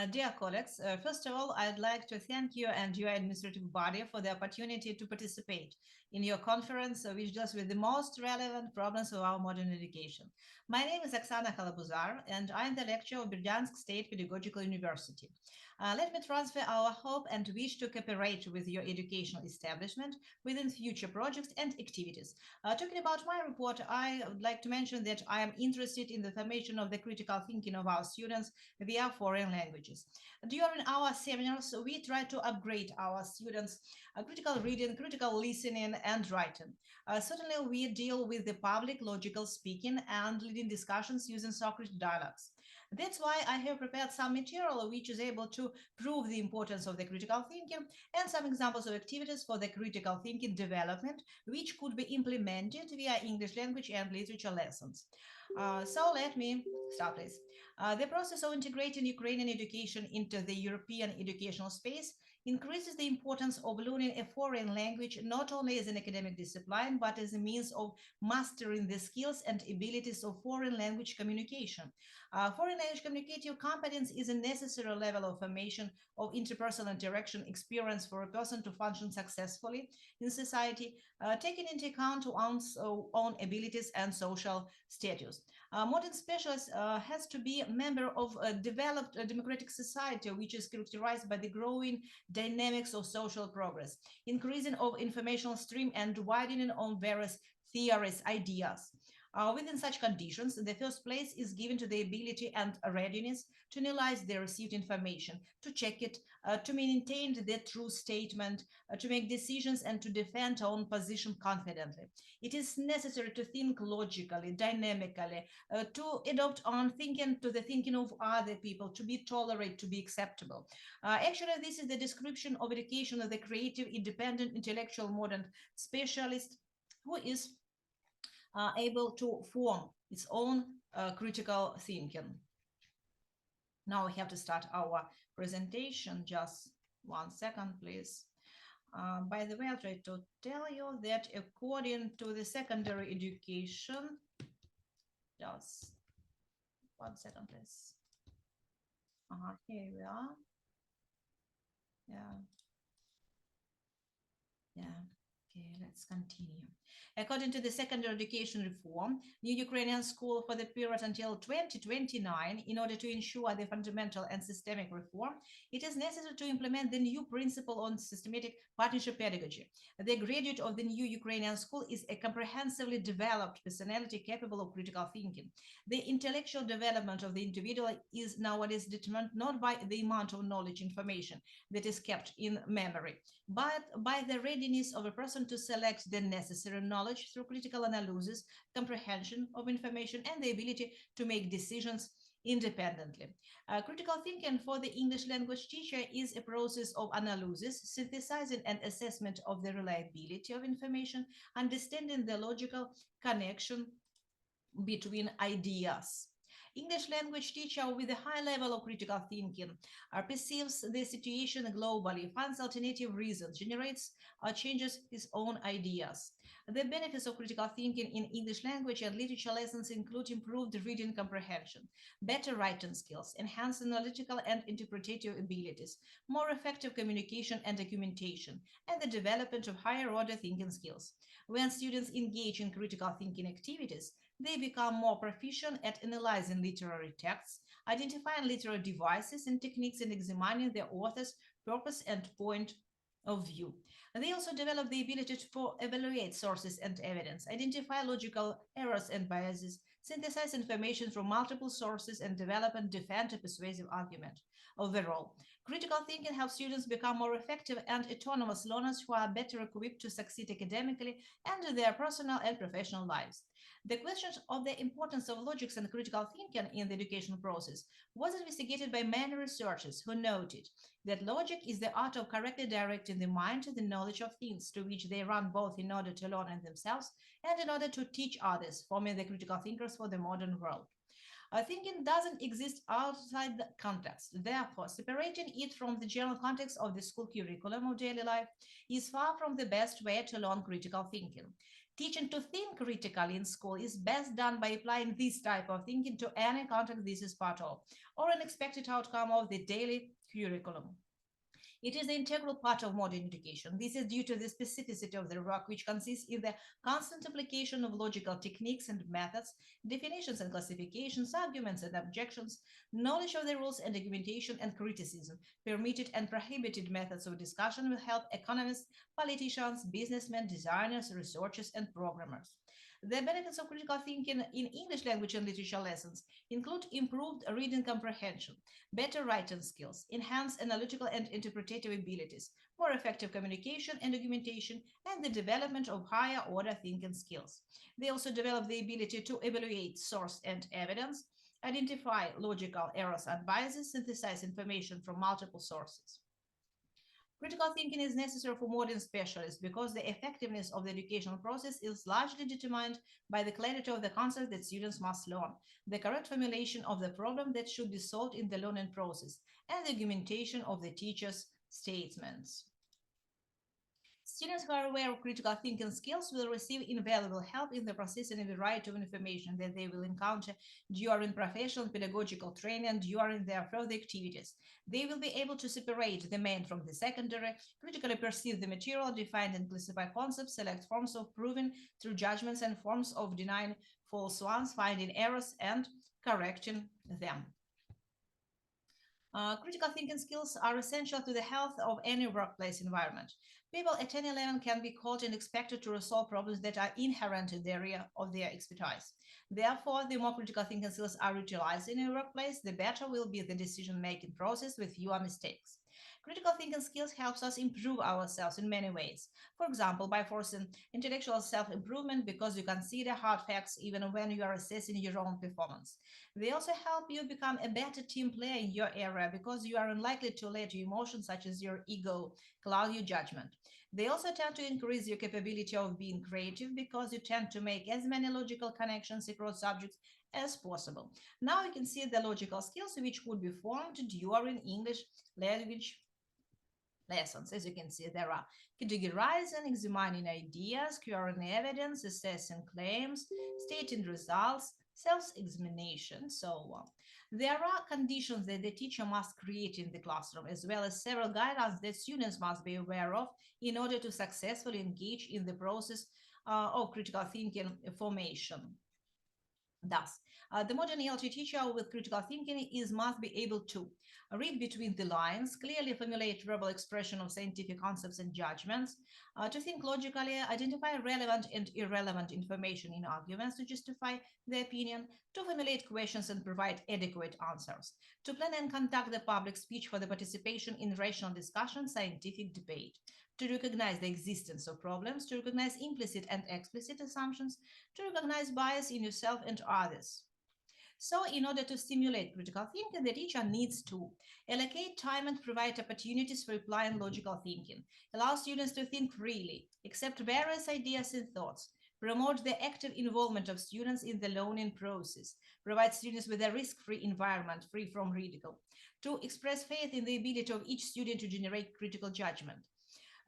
Dear colleagues, first of all, I'd like to thank you and your administrative body for the opportunity to participate in your conference, which deals with the most relevant problems of our modern education. My name is Oksana Kalabuzar, and I'm the lecturer of Berdyansk State Pedagogical University. Let me transfer our hope and wish to cooperate with your educational establishment within future projects and activities. Talking about my report, I would like to mention that I am interested in the formation of the critical thinking of our students via foreign languages. During our seminars, we try to upgrade our students' critical reading, critical listening, and writing. Certainly, we deal with the public logical speaking and leading discussions using Socrates dialogues. That's why I have prepared some material which is able to prove the importance of the critical thinking and some examples of activities for the critical thinking development which could be implemented via English language and literature lessons. So let me start, please. The process of integrating Ukrainian education into the European educational space increases the importance of learning a foreign language not only as an academic discipline but as a means of mastering the skills and abilities of foreign language communication. Foreign language communicative competence is a necessary level of formation of interpersonal interaction experience for a person to function successfully in society, taking into account one's own abilities and social status. Modern specialist has to be a member of a developed democratic society, which is characterized by the growing dynamics of social progress, increasing of informational stream, and widening on various theories, ideas. Within such conditions, the first place is given to the ability and readiness to analyze the received information, to check it, to maintain the true statement, to make decisions, and to defend our own position confidently. It is necessary to think logically, dynamically, to adopt on thinking to the thinking of other people, to be tolerant, to be acceptable. Actually, this is the description of education of the creative, independent, intellectual, modern specialist who is able to form its own critical thinking. Now we have to start our presentation. Just 1 second, please. By the way, I'll try to tell you that according to the secondary education, just 1 second, please. Here we are. Yeah, yeah. Okay, let's continue. According to the secondary education reform, new Ukrainian school for the period until 2029, in order to ensure the fundamental and systemic reform, it is necessary to implement the new principle on systematic partnership pedagogy. The graduate of the new Ukrainian school is a comprehensively developed personality capable of critical thinking. The intellectual development of the individual is nowadays determined not by the amount of knowledge information that is kept in memory, but by the readiness of a person to select the necessary knowledge through critical analysis, comprehension of information, and the ability to make decisions independently. Critical thinking for the English language teacher is a process of analysis, synthesizing and assessment of the reliability of information, understanding the logical connection between ideas. English language teacher with a high level of critical thinking perceives the situation globally, finds alternative reasons, generates or changes his own ideas. The benefits of critical thinking in English language and literature lessons include improved reading comprehension, better writing skills, enhanced analytical and interpretative abilities, more effective communication and documentation, and the development of higher order thinking skills. When students engage in critical thinking activities, they become more proficient at analyzing literary texts, identifying literary devices and techniques, and examining the author's purpose and point of view. They also develop the ability to evaluate sources and evidence, identify logical errors and biases, synthesize information from multiple sources, and develop and defend a persuasive argument. Overall, critical thinking helps students become more effective and autonomous learners who are better equipped to succeed academically and in their personal and professional lives. The question of the importance of logics and critical thinking in the education process was investigated by many researchers who noted that logic is the art of correctly directing the mind to the knowledge of things to which they run both in order to learn in themselves and in order to teach others, forming the critical thinkers for the modern world. Thinking doesn't exist outside the context. Therefore, separating it from the general context of the school curriculum of daily life is far from the best way to learn critical thinking. Teaching to think critically in school is best done by applying this type of thinking to any content this is part of, or an expected outcome of the daily curriculum. It is the integral part of modern education. This is due to the specificity of the work, which consists in the constant application of logical techniques and methods, definitions and classifications, arguments and objections, knowledge of the rules and argumentation and criticism, permitted and prohibited methods of discussion will help economists, politicians, businessmen, designers, researchers, and programmers. The benefits of critical thinking in English language and literature lessons include improved reading comprehension, better writing skills, enhanced analytical and interpretative abilities, more effective communication and argumentation, and the development of higher order thinking skills. They also develop the ability to evaluate source and evidence, identify logical errors and biases, synthesize information from multiple sources. Critical thinking is necessary for modern specialists because the effectiveness of the educational process is largely determined by the clarity of the concept that students must learn, the correct formulation of the problem that should be solved in the learning process, and the argumentation of the teacher's statements. Students who are aware of critical thinking skills will receive invaluable help in the processing of a variety of information that they will encounter during professional and pedagogical training and during their further activities. They will be able to separate the main from the secondary, critically perceive the material, define and classify concepts, select forms of proving true judgments and forms of denying false ones, finding errors and correcting them. Critical thinking skills are essential to the health of any workplace environment. People at any level can be called and expected to resolve problems that are inherent in the area of their expertise. Therefore, the more critical thinking skills are utilized in a workplace, the better will be the decision-making process with fewer mistakes. Critical thinking skills helps us improve ourselves in many ways. For example, by forcing intellectual self-improvement because you consider hard facts even when you are assessing your own performance. They also help you become a better team player in your area because you are unlikely to let your emotions, such as your ego, cloud your judgment. They also tend to increase your capability of being creative because you tend to make as many logical connections across subjects as possible. Now you can see the logical skills which would be formed during English language lessons. As you can see, there are categorizing, examining ideas, querying evidence, assessing claims, stating results, self-examination, so on. There are conditions that the teacher must create in the classroom, as well as several guidelines that students must be aware of in order to successfully engage in the process of critical thinking formation. Thus, the modern ELT teacher with critical thinking is must be able to read between the lines, clearly formulate verbal expression of scientific concepts and judgments, to think logically, identify relevant and irrelevant information in arguments to justify the opinion, to formulate questions and provide adequate answers, to plan and conduct the public speech for the participation in rational discussion, scientific debate, to recognize the existence of problems, to recognize implicit and explicit assumptions, to recognize bias in yourself and others. So, in order to stimulate critical thinking, the teacher needs to allocate time and provide opportunities for applying logical thinking, allow students to think freely, accept various ideas and thoughts, promote the active involvement of students in the learning process, provide students with a risk-free environment free from ridicule, to express faith in the ability of each student to generate critical judgment.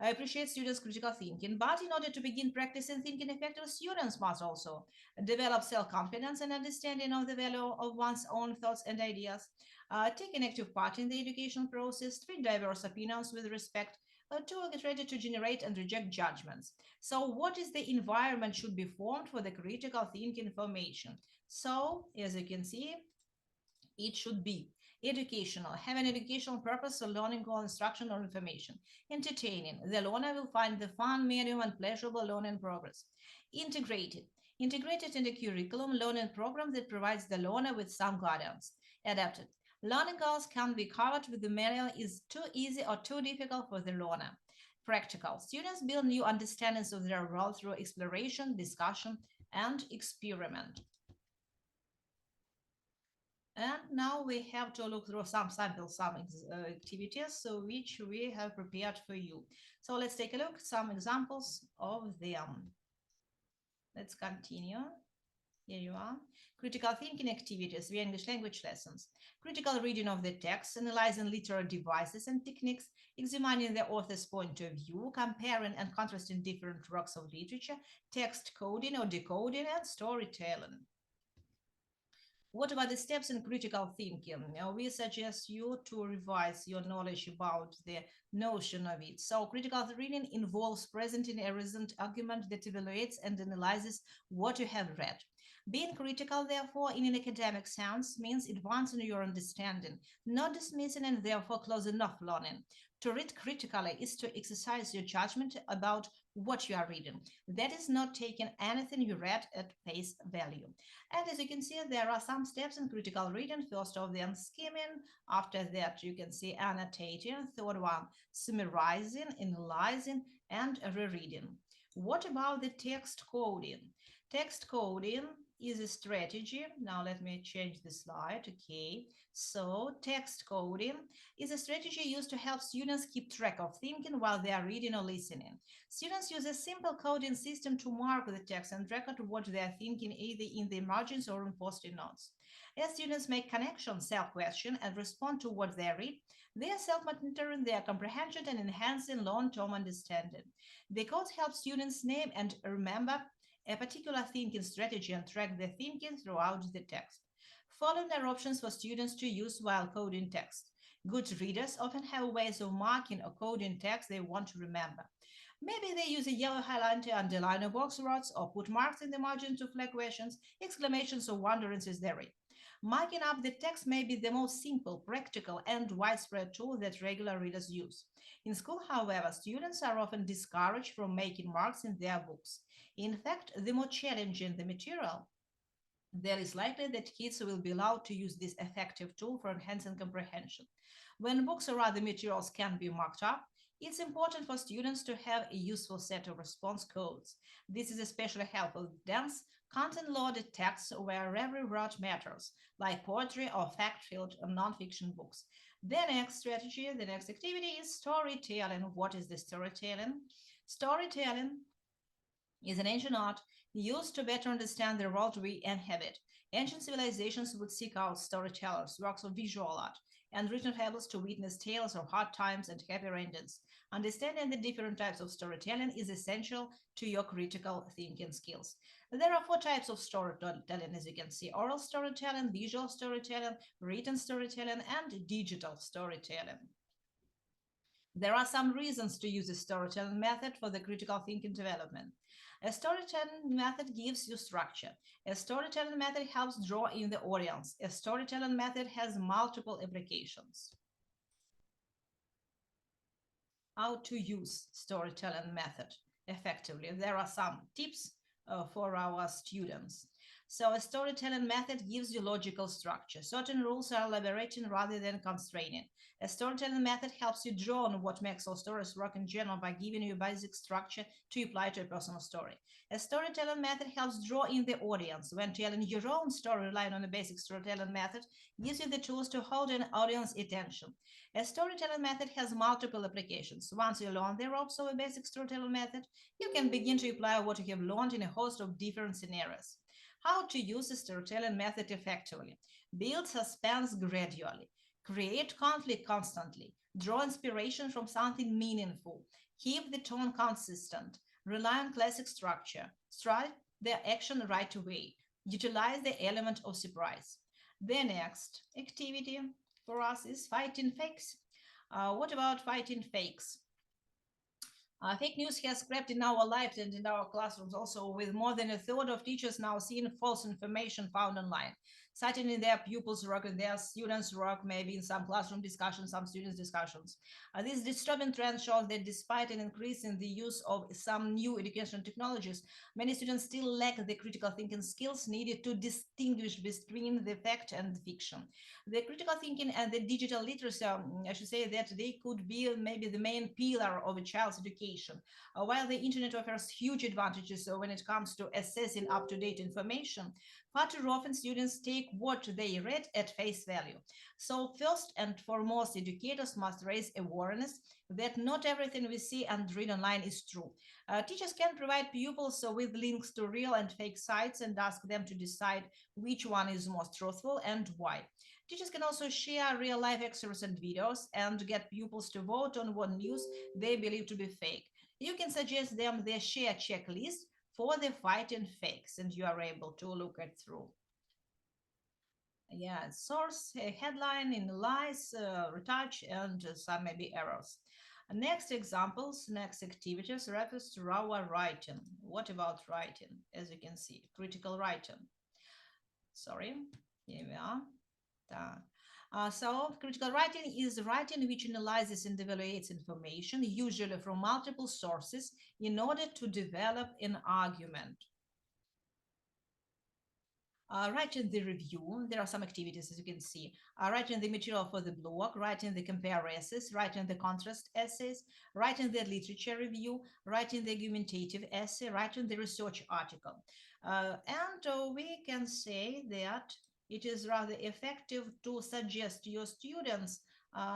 I appreciate students' critical thinking, but in order to begin practicing thinking effectively, students must also develop self-confidence and understanding of the value of one's own thoughts and ideas, take an active part in the education process, treat diverse opinions with respect, to get ready to generate and reject judgments. So, what is the environment should be formed for the critical thinking formation? So, as you can see, it should be educational, have an educational purpose, so learning or instruction or information. Entertaining, the learner will find the fun, medium, and pleasurable learning progress. Integrated, integrated in the curriculum learning program that provides the learner with some guidance. Adapted, learning goals can be covered with the material is too easy or too difficult for the learner. Practical, students build new understandings of their world through exploration, discussion, and experiment. And now we have to look through some samples, some activities, so which we have prepared for you. So let's take a look at some examples of them. Let's continue. Here you are. Critical thinking activities via English language lessons. Critical reading of the text, analyzing literary devices and techniques, examining the author's point of view, comparing and contrasting different works of literature, text coding or decoding, and storytelling. What about the steps in critical thinking? We suggest you to revise your knowledge about the notion of it. So, critical reading involves presenting a reasoned argument that evaluates and analyzes what you have read. Being critical, therefore, in an academic sense, means advancing your understanding, not dismissing and therefore closing off learning. To read critically is to exercise your judgment about what you are reading. That is not taking anything you read at face value. And as you can see, there are some steps in critical reading. First of them, skimming. After that, you can see annotating. Third one, summarizing, analyzing, and rereading. What about the text coding? Text coding is a strategy. Now let me change the slide. Okay. So text coding is a strategy used to help students keep track of thinking while they are reading or listening. Students use a simple coding system to mark the text and record what they are thinking either in the margins or in post-it notes. As students make connections, self-question, and respond to what they read, they are self-monitoring their comprehension and enhancing long-term understanding. The code helps students name and remember a particular thinking strategy and track their thinking throughout the text. Following are options for students to use while coding text. Good readers often have ways of marking or coding text they want to remember. Maybe they use a yellow highlighter to underline a box words or put marks in the margin to flag questions, exclamations, or wonderings as they read. Marking up the text may be the most simple, practical, and widespread tool that regular readers use. In school, however, students are often discouraged from making marks in their books. In fact, the more challenging the material, there is likely that kids will be allowed to use this effective tool for enhancing comprehension. When books or other materials can be marked up, it's important for students to have a useful set of response codes. This is especially helpful with dense, content-loaded texts where every word matters, like poetry or fact-filled nonfiction books. The next activity is storytelling. What is the storytelling? Storytelling is an ancient art used to better understand the world we inhabit. Ancient civilizations would seek out storytellers, works of visual art, and written fables to witness tales of hard times and happy endings. Understanding the different types of storytelling is essential to your critical thinking skills. There are four types of storytelling, as you can see: oral storytelling, visual storytelling, written storytelling, and digital storytelling. There are some reasons to use a storytelling method for the critical thinking development. A storytelling method gives you structure. A storytelling method helps draw in the audience. A storytelling method has multiple applications. How to use storytelling method effectively. There are some tips for our students. So a storytelling method gives you logical structure. Certain rules are liberating rather than constraining. A storytelling method helps you draw on what makes all stories work in general by giving you a basic structure to apply to a personal story. A storytelling method helps draw in the audience. When telling your own story relying on a basic storytelling method gives you the tools to hold an audience attention. A storytelling method has multiple applications. Once you learn the ropes of a basic storytelling method, you can begin to apply what you have learned in a host of different scenarios. How to use the storytelling method effectively. Build suspense gradually. Create conflict constantly. Draw inspiration from something meaningful. Keep the tone consistent. Rely on classic structure. Strike the action right away. Utilize the element of surprise. The next activity for us is fighting fakes. What about fighting fakes? Fake news has crept in our lives and in our classrooms also, with more than a third of teachers now seeing false information found online, citing in their pupils' work and their students' work, maybe in some classroom discussions, some students' discussions. This disturbing trend shows that despite an increase in the use of some new educational technologies, many students still lack the critical thinking skills needed to distinguish between the fact and the fiction. The critical thinking and the digital literacy, I should say that they could be maybe the main pillar of a child's education. While the internet offers huge advantages when it comes to accessing up-to-date information, far too often students take take what they read at face value. So first and foremost, educators must raise awareness that not everything we see and read online is true. Teachers can provide pupils with links to real and fake sites and ask them to decide which one is most truthful and why. Teachers can also share real life excerpts and videos and get pupils to vote on what news they believe to be fake. You can suggest them their share checklist for the fighting fakes, and you are able to look it through. Yeah, source, headline, in lies, retouch, and some maybe errors. Next examples, next activities refers to our writing. What about writing? As you can see, critical writing. Sorry, here we are. So critical writing is writing which analyzes and evaluates information, usually from multiple sources, in order to develop an argument. Writing the review, there are some activities as you can see. Writing the material for the blog, writing the compare essays, writing the contrast essays, writing the literature review, writing the argumentative essay, writing the research article. And we can say that it is rather effective to suggest to your students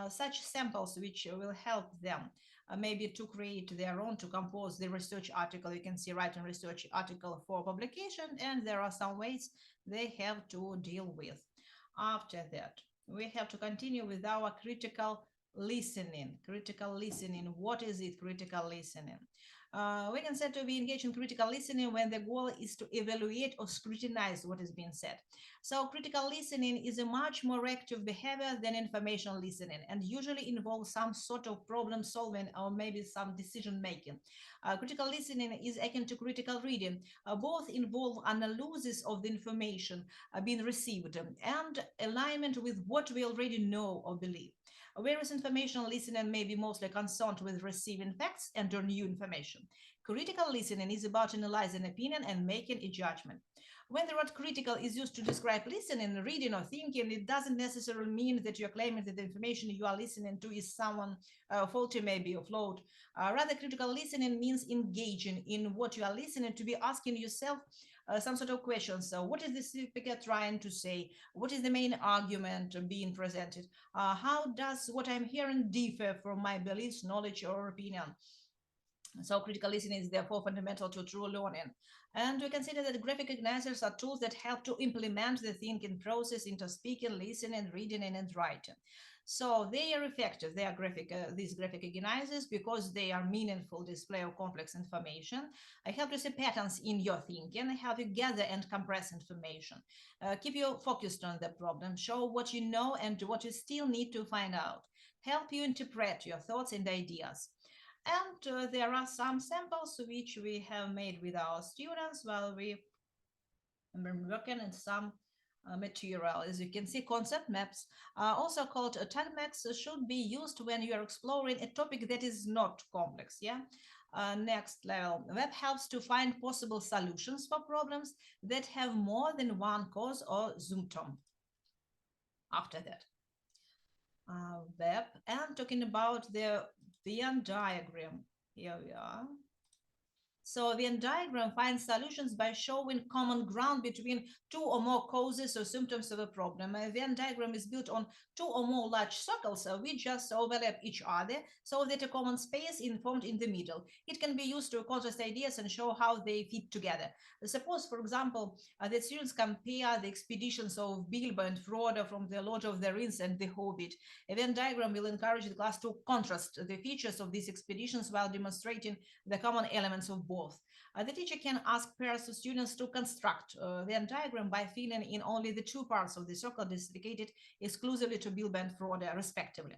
such samples which will help them maybe to create their own, to compose the research article. You can see writing research article for publication, and there are some ways they have to deal with. After that, we have to continue with our critical listening. Critical listening. What is it, critical listening? We can say to be engaged in critical listening when the goal is to evaluate or scrutinize what is being said. So critical listening is a much more active behavior than information listening and usually involves some sort of problem solving or maybe some decision making. Critical listening is akin to critical reading. Both involve analysis of the information being received and alignment with what we already know or believe. Whereas informational listening may be mostly concerned with receiving facts and or new information. Critical listening is about analyzing opinion and making a judgment. When the word critical is used to describe listening, reading, or thinking, it doesn't necessarily mean that you're claiming that the information you are listening to is someone faulty, maybe, or flawed. Rather, critical listening means engaging in what you are listening to, be asking yourself some sort of questions. So, what is the speaker trying to say? What is the main argument being presented? How does what I'm hearing differ from my beliefs, knowledge, or opinion? So critical listening is therefore fundamental to true learning. And we consider that graphic recognizers are tools that help to implement the thinking process into speaking, listening, reading, and writing. So they are effective. They are these graphic recognizers because they are meaningful display of complex information. Help you see patterns in your thinking, help you gather and compress information. Keep you focused on the problem, show what you know and what you still need to find out. Help you interpret your thoughts and ideas. And there are some samples which we have made with our students while we have been working in some material. As you can see, concept maps, also called tag maps, should be used when you are exploring a topic that is not complex. Yeah. Next level, web helps to find possible solutions for problems that have more than one cause or symptom. After that, web, and talking about the Venn diagram. Here we are. So the Venn diagram finds solutions by showing common ground between two or more causes or symptoms of a problem. A Venn diagram is built on two or more large circles which just overlap each other so that a common space is formed in the middle. It can be used to contrast ideas and show how they fit together. Suppose, for example, that students compare the expeditions of Bilbo and Frodo from the Lord of the Rings and the Hobbit. A Venn diagram will encourage the class to contrast the features of these expeditions while demonstrating the common elements of both. The teacher can ask pairs of students to construct the Venn diagram by filling in only the two parts of the circle dedicated exclusively to Bilbo and Frodo, respectively.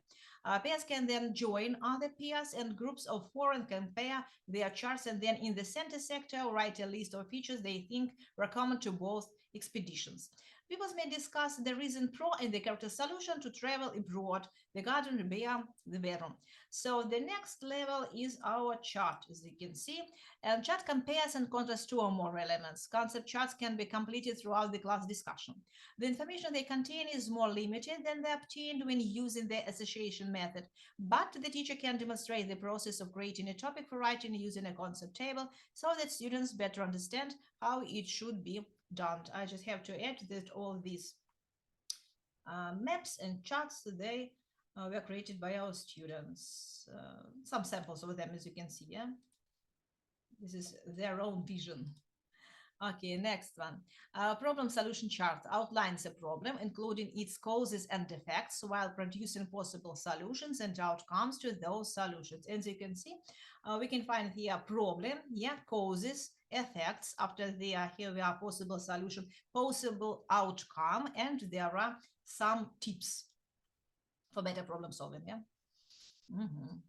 Pairs can then join other pairs and groups of four and compare their charts, and then in the center sector write a list of features they think were common to both expeditions. Pupils may discuss the reason pro and the character solution to travel abroad, the garden, the bear, the bedroom. So the next level is our chart, as you can see. And chart compares and contrasts two or more elements. Concept charts can be completed throughout the class discussion. The information they contain is more limited than the obtained when using the association method, but the teacher can demonstrate the process of creating a topic for writing using a concept table so that students better understand how it should be done. I just have to add that all these maps and charts, they were created by our students. Some samples of them, as you can see. Yeah, this is their own vision. Okay, next one. Problem solution chart outlines a problem, including its causes and effects, while producing possible solutions and outcomes to those solutions. As you can see, we can find here problem, yeah, causes, effects. After there, here we are possible solution, possible outcome, and there are some tips for better problem solving. Yeah. Mhm.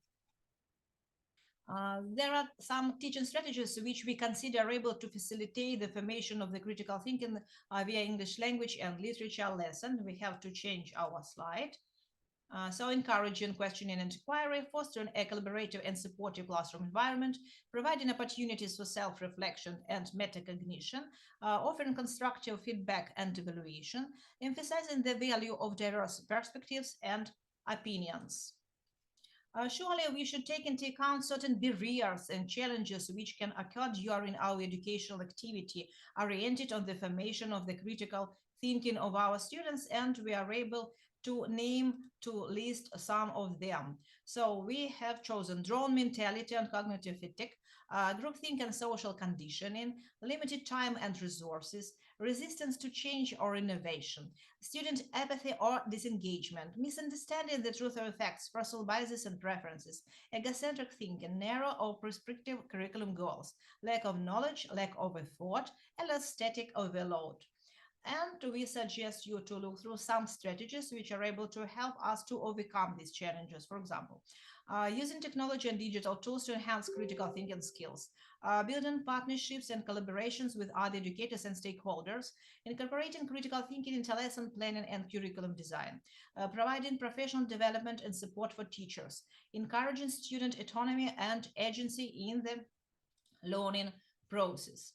There are some teaching strategies which we consider able to facilitate the formation of the critical thinking via English language and literature lesson. We have to change our slide. So encouraging questioning and inquiry, fostering a collaborative and supportive classroom environment, providing opportunities for self-reflection and metacognition, offering constructive feedback and evaluation, emphasizing the value of diverse perspectives and opinions. Surely we should take into account certain barriers and challenges which can occur during our educational activity oriented on the formation of the critical thinking of our students, and we are able to name, to list some of them. So we have chosen drone mentality and cognitive fatigue, groupthink and social conditioning, limited time and resources, resistance to change or innovation, student apathy or disengagement, misunderstanding the truth of facts, personal biases and preferences, egocentric thinking, narrow or prescriptive curriculum goals, lack of knowledge, lack of effort, allostatic overload. And we suggest you to look through some strategies which are able to help us to overcome these challenges. For example, using technology and digital tools to enhance critical thinking skills, building partnerships and collaborations with other educators and stakeholders, incorporating critical thinking into lesson planning and curriculum design, providing professional development and support for teachers, encouraging student autonomy and agency in the learning process.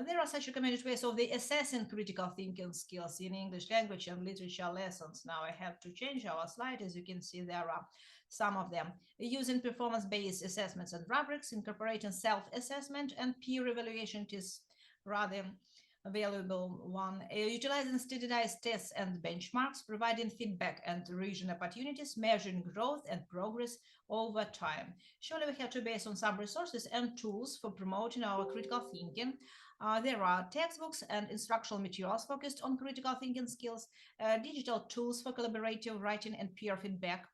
There are such recommended ways of the assessing critical thinking skills in English language and literature lessons. Now I have to change our slide. As you can see, there are some of them. Using performance-based assessments and rubrics, incorporating self-assessment and peer evaluation is rather valuable one. Utilizing standardized tests and benchmarks, providing feedback and revision opportunities, measuring growth and progress over time. Surely we have to base on some resources and tools for promoting our critical thinking. There are textbooks and instructional materials focused on critical thinking skills, digital tools for collaborative writing and peer feedback,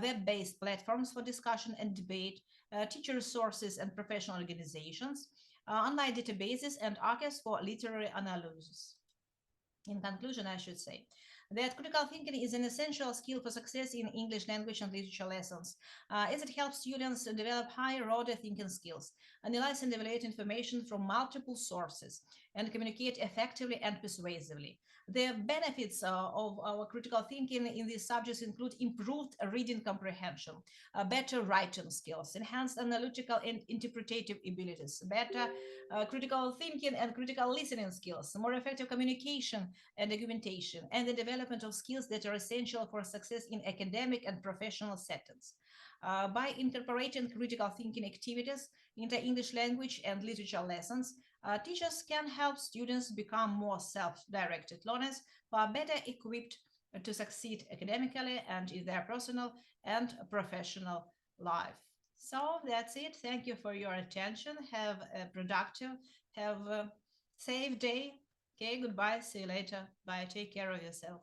web-based platforms for discussion and debate, teacher resources and professional organizations, online databases and archives for literary analysis. In conclusion, I should say that critical thinking is an essential skill for success in English language and literature lessons, as it helps students to develop higher order thinking skills, analyze and evaluate information from multiple sources, and communicate effectively and persuasively. The benefits of our critical thinking in these subjects include improved reading comprehension, better writing skills, enhanced analytical and interpretative abilities, better critical thinking and critical listening skills, more effective communication and argumentation, and the development of skills that are essential for success in academic and professional settings. By incorporating critical thinking activities into English language and literature lessons, teachers can help students become more self-directed learners who are better equipped to succeed academically and in their personal and professional life. So that's it. Thank you for your attention. Have a productive, have a safe day. Okay, goodbye. See you later. Bye. Take care of yourself.